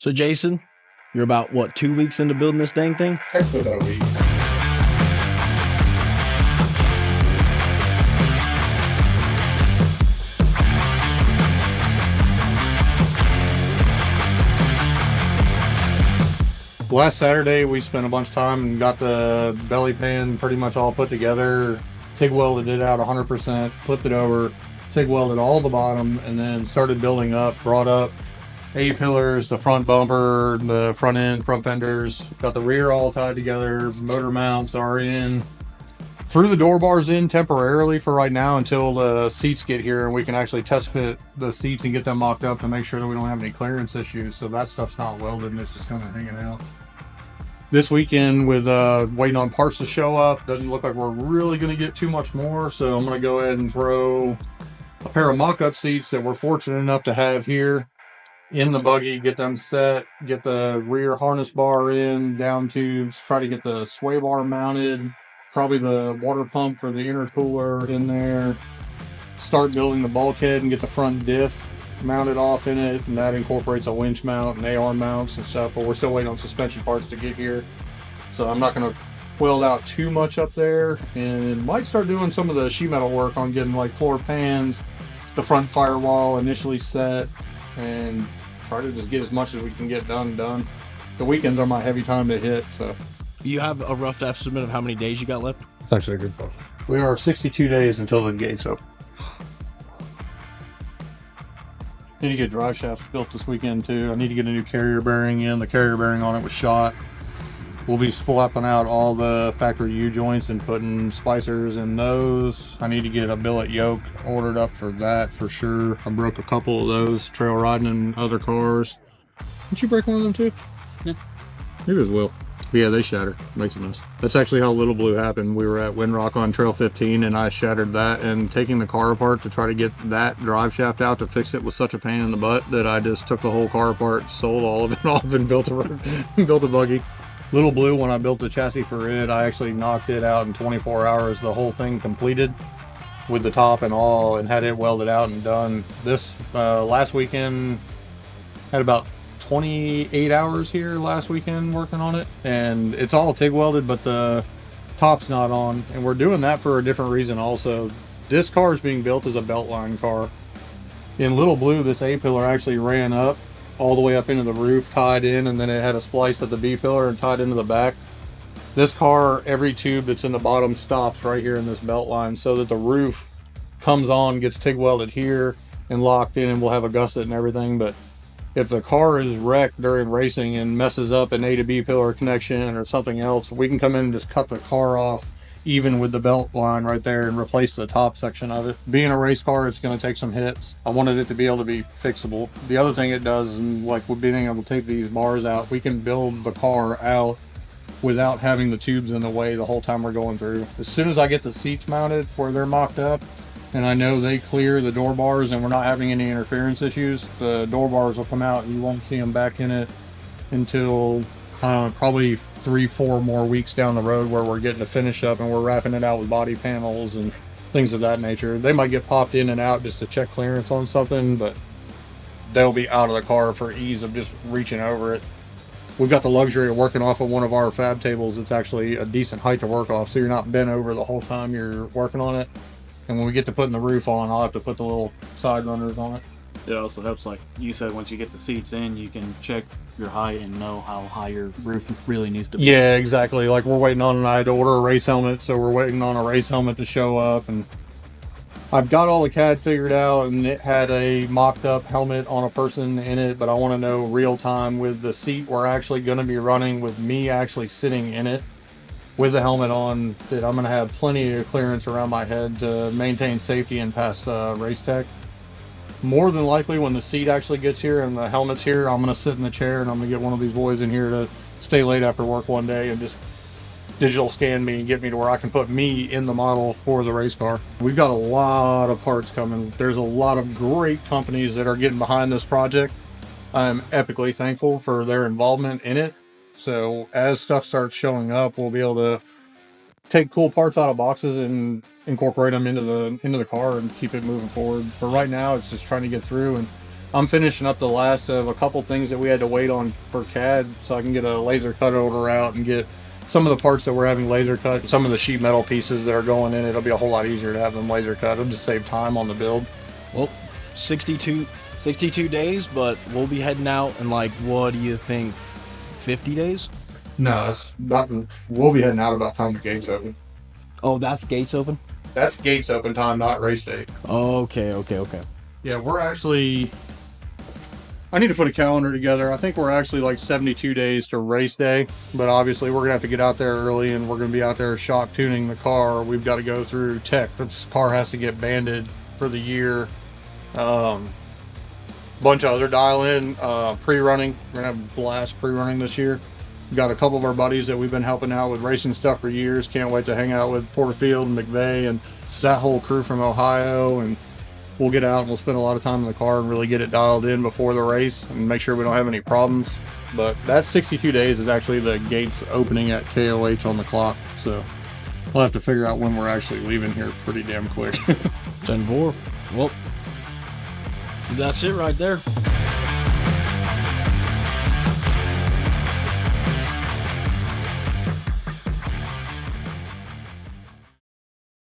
So Jason, you're about, what, 2 weeks into building this dang thing? Technically about a week. Last Saturday, we spent a bunch of time and got the belly pan pretty much all put together. TIG welded it out 100%, flipped it over, TIG welded all the bottom, and then started building up, brought up A-pillars, the front bumper, the front end, front fenders, got the rear all tied together, motor mounts are in. Threw the door bars in temporarily for right now until the seats get here and we can actually test fit the seats and get them mocked up to make sure that we don't have any clearance issues. So that stuff's not welded and it's just kind of hanging out. This weekend with waiting on parts to show up, doesn't look like we're really going to get too much more. So I'm going to go ahead and throw a pair of mock-up seats that we're fortunate enough to have here in the buggy, get them set, get the rear harness bar in, down tubes, try to get the sway bar mounted, probably the water pump for the intercooler in there, start building the bulkhead and get the front diff mounted off in it, and that incorporates a winch mount and AR mounts and stuff, but we're still waiting on suspension parts to get here. So I'm not going to weld out too much up there, and might start doing some of the sheet metal work on getting like floor pans, the front firewall initially set, and try to just get as much as we can get done. The weekends are my heavy time to hit, so. Do you have a rough estimate of how many days you got left? It's actually a good point. We are 62 days until the gate's open. Need to get drive shafts built this weekend too. I need to get a new carrier bearing in. The carrier bearing on it was shot. We'll be swapping out all the factory U-joints and putting splicers in those. I need to get a billet yoke ordered up for that for sure. I broke a couple of those trail riding in other cars. Didn't you break one of them too? Yeah. Maybe it was Will. But yeah, they shatter. Makes a mess. That's actually how Little Blue happened. We were at Windrock on Trail 15 and I shattered that, and taking the car apart to try to get that drive shaft out to fix it was such a pain in the butt that I just took the whole car apart, sold all of it off, and built a buggy. Little Blue, when I built the chassis for it, I actually knocked it out in 24 hours, the whole thing completed with the top and all, and had it welded out and done. This last weekend, had about 28 hours here last weekend working on it, and it's all TIG welded, but the top's not on, and we're doing that for a different reason also. This car is being built as a Beltline car. In Little Blue, this A-pillar actually ran up all the way up into the roof, tied in, and then it had a splice at the B-pillar and tied into the back. This car, every tube that's in the bottom stops right here in this Beltline so that the roof comes on, gets TIG welded here and locked in, and we'll have a gusset and everything. But if the car is wrecked during racing and messes up an A to B pillar connection or something else, we can come in and just cut the car off even with the belt line right there and replace the top section of it. Being a race car, it's going to take some hits. I wanted it to be able to be fixable. The other thing it does, and like with being able to take these bars out, we can build the car out without having the tubes in the way the whole time we're going through. As soon as I get the seats mounted where they're mocked up, and I know they clear the door bars and we're not having any interference issues, the door bars will come out and you won't see them back in it until probably 3-4 more weeks down the road, where we're getting to finish up and we're wrapping it out with body panels and things of that nature. They might get popped in and out just to check clearance on something, but they'll be out of the car for ease of just reaching over it. We've got the luxury of working off of one of our fab tables. It's actually a decent height to work off, so you're not bent over the whole time you're working on it. And when we get to putting the roof on, I'll have to put the little side runners on it. It also helps, like you said, once you get the seats in, you can check your height and know how high your roof really needs to be. Yeah, exactly. Like we're waiting on, I had to order a race helmet, so we're waiting on a race helmet to show up. And I've got all the CAD figured out, and it had a mocked up helmet on a person in it, but I want to know real time with the seat we're actually going to be running, with me actually sitting in it with the helmet on, that I'm going to have plenty of clearance around my head to maintain safety and pass race tech. More than likely, when the seat actually gets here and the helmet's here, I'm going to sit in the chair and I'm going to get one of these boys in here to stay late after work one day and just digital scan me and get me to where I can put me in the model for the race car. We've got a lot of parts coming. There's a lot of great companies that are getting behind this project. I'm epically thankful for their involvement in it. So as stuff starts showing up, we'll be able to take cool parts out of boxes and incorporate them into the car and keep it moving forward. For right now, it's just trying to get through and I'm finishing up the last of a couple things that we had to wait on for CAD, so I can get a laser cut order out and get some of the parts that we're having laser cut, some of the sheet metal pieces that are going in. It'll be a whole lot easier to have them laser cut. It'll just save time on the build. Well, 62 days, but we'll be heading out in, like, what do you think, 50 days? No, it's not. We'll be heading out about time the gates open. Oh, that's gates open? That's gates open time, not race day. Okay. Yeah, we're actually... I need to put a calendar together. I think we're actually like 72 days to race day, but obviously we're gonna have to get out there early, and we're gonna be out there shock tuning the car. We've got to go through tech. This car has to get banded for the year. Bunch of other dial in, pre-running. We're gonna have blast pre-running this year. We've got a couple of our buddies that we've been helping out with racing stuff for years. Can't wait to hang out with Porterfield and McVeigh and that whole crew from Ohio, and we'll get out and we'll spend a lot of time in the car and really get it dialed in before the race and make sure we don't have any problems. But that 62 days is actually the gates opening at KOH on the clock, so we'll have to figure out when we're actually leaving here pretty damn quick. 10-4. Well, that's it right there.